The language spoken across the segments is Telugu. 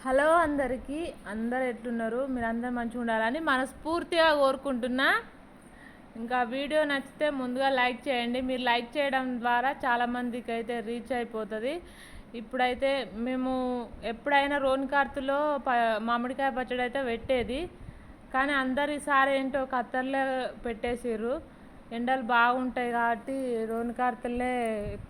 హలో అందరికీ, అందరు ఎట్లున్నారు? మీరు అందరు మంచిగా ఉండాలని మనస్ఫూర్తిగా కోరుకుంటున్నా. ఇంకా వీడియో నచ్చితే ముందుగా లైక్ చేయండి. మీరు లైక్ చేయడం ద్వారా చాలామందికి అయితే రీచ్ అయిపోతుంది. ఇప్పుడైతే మేము ఎప్పుడైనా రోన్ కార్తులో మామిడికాయ పచ్చడి అయితే పెట్టేది, కానీ అందరు ఈసారి ఏంటో కత్తర్లే పెట్టేసిర్రు. ఎండలు బాగుంటాయి కాబట్టి రోన్ కార్తులే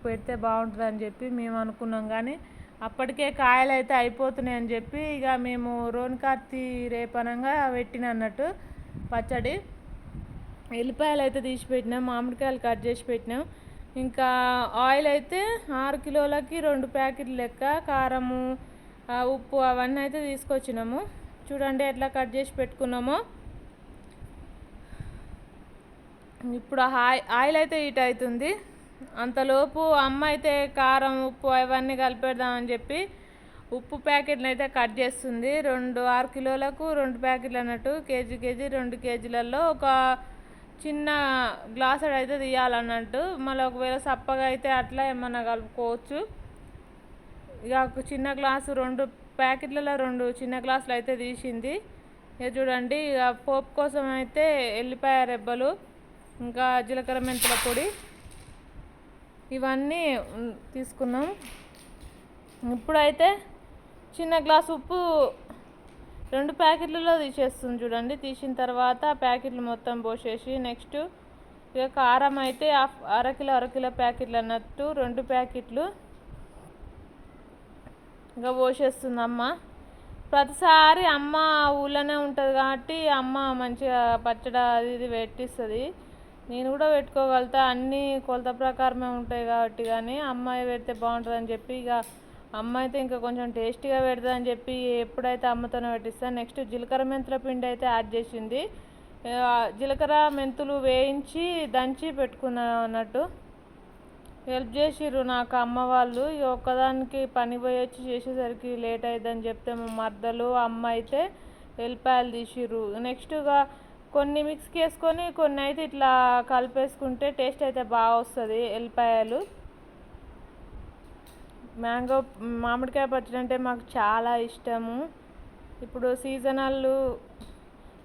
పెడితే బాగుంటుంది అని చెప్పి మేము అనుకున్నాం. కానీ అప్పటికే కాయలు అయితే అయిపోతున్నాయి అని చెప్పి ఇక మేము రోన్ కార్తీ రేపనంగా పెట్టిన అన్నట్టు పచ్చడి. ఎల్లిపాయలు అయితే తీసి పెట్టినాం, మామిడికాయలు కట్ చేసి పెట్టినాం. ఇంకా ఆయిల్ అయితే 6 కిలోలకి 2 ప్యాకెట్లు లెక్క, కారము ఉప్పు అవన్నీ అయితే తీసుకొచ్చినాము. చూడండి ఎట్లా కట్ చేసి పెట్టుకున్నామో. ఇప్పుడు ఆయిల్ అయితే హీట్ అవుతుంది. అంతలోపు అమ్మ అయితే కారం ఉప్పు అవన్నీ కలిపేద్దామని చెప్పి ఉప్పు ప్యాకెట్లు అయితే కట్ చేస్తుంది. 6 కిలోలకు 2 ప్యాకెట్లు అన్నట్టు, కేజీ 2 కేజీలలో ఒక చిన్న గ్లాసు అయితే తీయాలన్నట్టు. మళ్ళీ ఒకవేళ సప్పగా అయితే అట్లా ఏమన్నా కలుపుకోవచ్చు. ఇక ఒక చిన్న గ్లాసు 2 ప్యాకెట్లలో 2 చిన్న గ్లాసులు అయితే తీసింది. ఇక చూడండి, ఇక పోపు కోసం అయితే ఎల్లిపాయ రెబ్బలు, ఇంకా జీలకర్ర మెంతుల పొడి ఇవన్నీ తీసుకున్నాం. ఇప్పుడైతే చిన్న గ్లాసు ఉప్పు 2 ప్యాకెట్లలో తీసేస్తుంది. చూడండి, తీసిన తర్వాత ప్యాకెట్లు మొత్తం పోసేసి నెక్స్ట్ ఇక కారం అయితే అర కిలో ప్యాకెట్లు అన్నట్టు 2 ప్యాకెట్లు ఇంకా పోసేస్తుంది అమ్మ. ప్రతిసారి అమ్మ ఊళ్ళోనే ఉంటుంది కాబట్టి అమ్మ మంచిగా పచ్చడి అది ఇది పెట్టిస్తుంది. నేను కూడా పెట్టుకోగలుగుతా, అన్నీ కొలత ప్రకారమే ఉంటాయి కాబట్టి. కానీ అమ్మాయి పెడితే బాగుంటుందని చెప్పి ఇక అమ్మ అయితే ఇంకా కొంచెం టేస్టీగా పెడతాదని చెప్పి ఎప్పుడైతే అమ్మతోనే పెట్టిస్తాను. నెక్స్ట్ జీలకర్ర మెంతుల పిండి అయితే యాడ్ చేసింది. జీలకర్ర మెంతులు వేయించి దంచి పెట్టుకున్నాను అన్నట్టు. హెల్ప్ చేసిర్రు నాకు అమ్మ వాళ్ళు. ఇక ఒక్కదానికి పని పోయి వచ్చి చేసేసరికి లేట్ అవుతుందని చెప్తే మా మర్దలు అమ్మ అయితే ఎల్లిపాయలు తీసిర్రు. నెక్స్ట్గా కొన్ని మిక్స్కి వేసుకొని కొన్ని అయితే ఇట్లా కలిపేసుకుంటే టేస్ట్ అయితే బాగా వస్తుంది. ఎల్లిపాయలు మామిడికాయ పచ్చడి అంటే మాకు చాలా ఇష్టము. ఇప్పుడు సీజనల్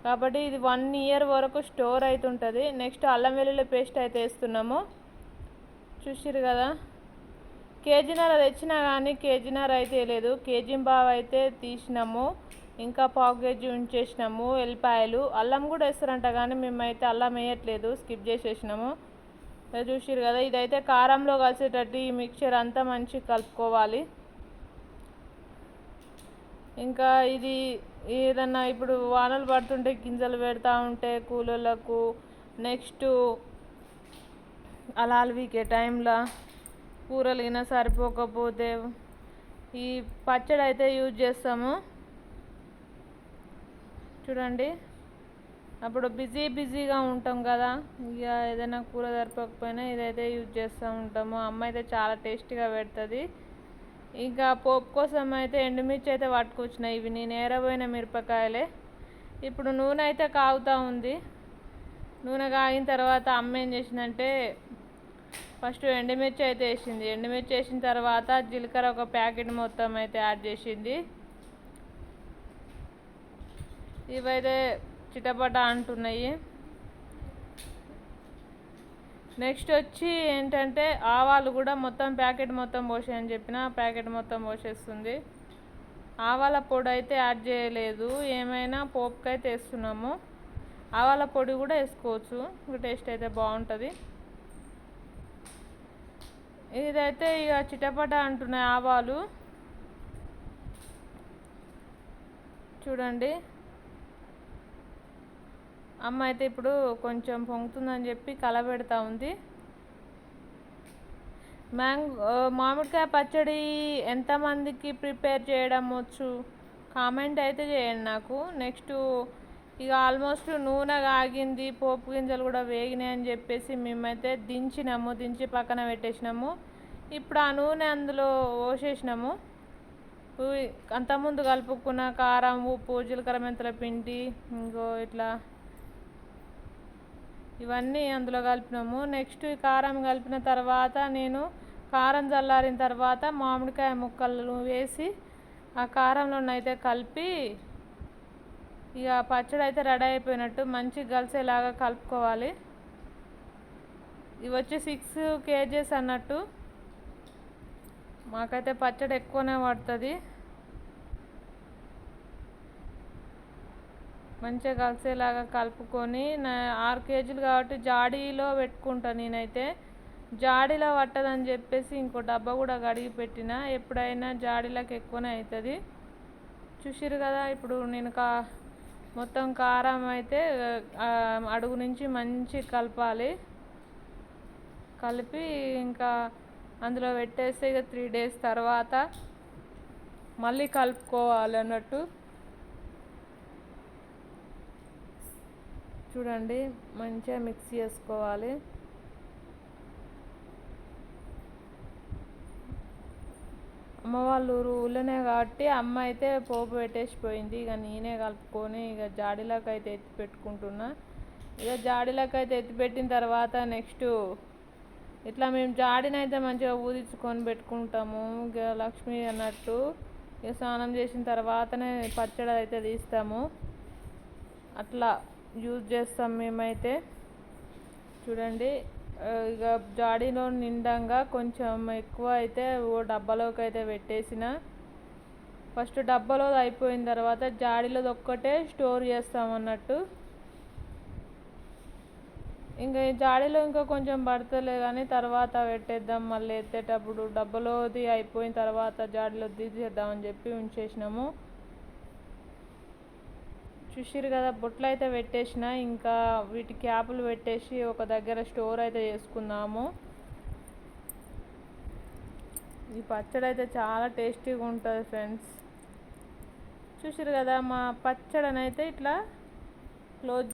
కాబట్టి ఇది 1 ఇయర్ వరకు స్టోర్ అవుతుంటుంది. నెక్స్ట్ అల్లం వెల్లుల్లి పేస్ట్ అయితే వేస్తున్నాము. చూసిర్రు కదా, కేజీన్నర తెచ్చినా కానీ కేజీన్నర అయితే లేదు, కేజీ-పావు అయితే తీసినాము. ఇంకా పావు కేజీ ఉంచేసినాము. ఎల్లిపాయలు అల్లం కూడా వేస్తారంట కానీ మేమైతే అల్లం వేయట్లేదు, స్కిప్ చేసేసినాము. చూసిర్రు కదా, ఇదైతే కారంలో కలిసేటట్టు ఈ మిక్చర్ అంతా మంచిగా కలుపుకోవాలి. ఇంకా ఇది ఏదన్నా ఇప్పుడు వానలు పడుతుంటే గింజలు పెడతా ఉంటే కూలోళ్ళకు, నెక్స్ట్ అలాలు వీకే టైంలో కూరలు అయినా సరిపోకపోతే ఈ పచ్చడి అయితే యూజ్ చేస్తాము. చూడండి, అప్పుడు బిజీగా ఉంటాం కదా, ఇక ఏదైనా కూర సరిపోకపోయినా ఇదైతే యూజ్ చేస్తూ ఉంటాము. అమ్మ అయితే చాలా టేస్టీగా పెడుతుంది. ఇంకా పోపు కోసం అయితే ఎండుమిర్చి అయితే పట్టుకొచ్చినాయి. ఇవి నేను ఏరబోయిన మిరపకాయలే. ఇప్పుడు నూనె అయితే కాగుతూ ఉంది. నూనె కాగిన తర్వాత అమ్మ ఏం చేసిందంటే ఫస్ట్ ఎండుమిర్చి అయితే వేసింది. ఎండుమిర్చి వేసిన తర్వాత జీలకర్ర ఒక ప్యాకెట్ మొత్తం అయితే యాడ్ చేసింది. ఇవైతే చిటపట అంటున్నాయి. నెక్స్ట్ వచ్చి ఏంటంటే ఆవాలు కూడా మొత్తం ప్యాకెట్ మొత్తం పోసేయని చెప్పిన ప్యాకెట్ మొత్తం పోసేస్తుంది. ఆవాల పొడి అయితే యాడ్ చేయలేదు, ఏమైనా పోపుకైతే వేస్తున్నాము. ఆవాల పొడి కూడా వేసుకోవచ్చు, టేస్ట్ అయితే బాగుంటుంది. ఇదైతే ఇక చిటపట అంటున్నాయి ఆవాలు. చూడండి, అమ్మ అయితే ఇప్పుడు కొంచెం పొంగుతుందని చెప్పి కలబెడతా ఉంది. మామిడికాయ పచ్చడి ఎంతమందికి ప్రిపేర్ చేయడం వచ్చు కామెంట్ అయితే చేయండి నాకు. నెక్స్ట్ ఇక ఆల్మోస్ట్ నూనె కాగింది, పోపు గింజలు కూడా వేగినాయి అని చెప్పేసి మేమైతే దించినాము, దించి పక్కన పెట్టేసినాము. ఇప్పుడు ఆ నూనె అందులో పోసేసినాము. అంతకుముందు కలుపుకున్న కారం ఉప్పు జీలకర్ర మెంతుల పిండి ఇంకో ఇట్లా ఇవన్నీ అందులో కలిపినాము. నెక్స్ట్ ఈ కారం కలిపిన తర్వాత నేను కారం చల్లారిన తర్వాత మామిడికాయ ముక్కలు వేసి ఆ కారంలోనైతే కలిపి ఇక పచ్చడి అయితే రెడీ అయిపోయినట్టు. మంచి కలిసేలాగా కలుపుకోవాలి. ఇవి వచ్చి 6 kgs అన్నట్టు. మాకైతే పచ్చడి ఎక్కువనే పడుతుంది. మంచిగా కలిసేలాగా కలుపుకొని 6 kgలు కాబట్టి జాడీలో పెట్టుకుంటా నేనైతే. జాడీలో పట్టదని చెప్పేసి ఇంకో డబ్బా కూడా కడిగి పెట్టిన. ఎప్పుడైనా జాడీలకు ఎక్కువనే అవుతుంది. చూసిరు కదా. ఇప్పుడు నేను మొత్తం కారం అయితే అడుగు నుంచి మంచి కలపాలి. కలిపి ఇంకా అందులో పెట్టేస్తే ఇక 3 days తర్వాత మళ్ళీ కలుపుకోవాలి అన్నట్టు. చూడండి, మంచిగా మిక్స్ చేసుకోవాలి. అమ్మ వాళ్ళు ఊళ్ళోనే కాబట్టి అమ్మ అయితే పోపు పెట్టేసిపోయింది. ఇక నేనే కలుపుకొని ఇక జాడీలోకి అయితే ఎత్తి పెట్టుకుంటున్నా. ఇక జాడీలోకి అయితే ఎత్తి పెట్టిన తర్వాత నెక్స్ట్ ఇట్లా మేము జాడీనైతే మంచిగా ఊదించుకొని పెట్టుకుంటాము. ఇక లక్ష్మి అన్నట్టు ఇక స్నానం చేసిన తర్వాతనే పచ్చడి అయితే తీస్తాము. అట్లా యూజ్ చేస్తాం మేమైతే. చూడండి, ఇక జాడీలో నిండంగా కొంచెం ఎక్కువ అయితే డబ్బాలోకి అయితే పెట్టేసిన. ఫస్ట్ డబ్బాలో అయిపోయిన తర్వాత జాడీలో ఒక్కటే స్టోర్ చేస్తాం అన్నట్టు. ఇంకా ఈ జాడీలో ఇంకా కొంచెం పడతలే కానీ తర్వాత పెట్టేద్దాం, మళ్ళీ ఎత్తేటప్పుడు డబ్బాలోది అయిపోయిన తర్వాత జాడీలో తీసేద్దామని చెప్పి ఉంచేసినాము. చూసిరు కదా, బొట్లు అయితే పెట్టేసిన. ఇంకా వీటి క్యాపులు పెట్టేసి ఒక దగ్గర స్టోర్ అయితే చేసుకుందాము. ఈ పచ్చడి అయితే చాలా టేస్టీగా ఉంటుంది ఫ్రెండ్స్. చూసిరు కదా, మా పచ్చడినైతే ఇట్లా క్లోజ్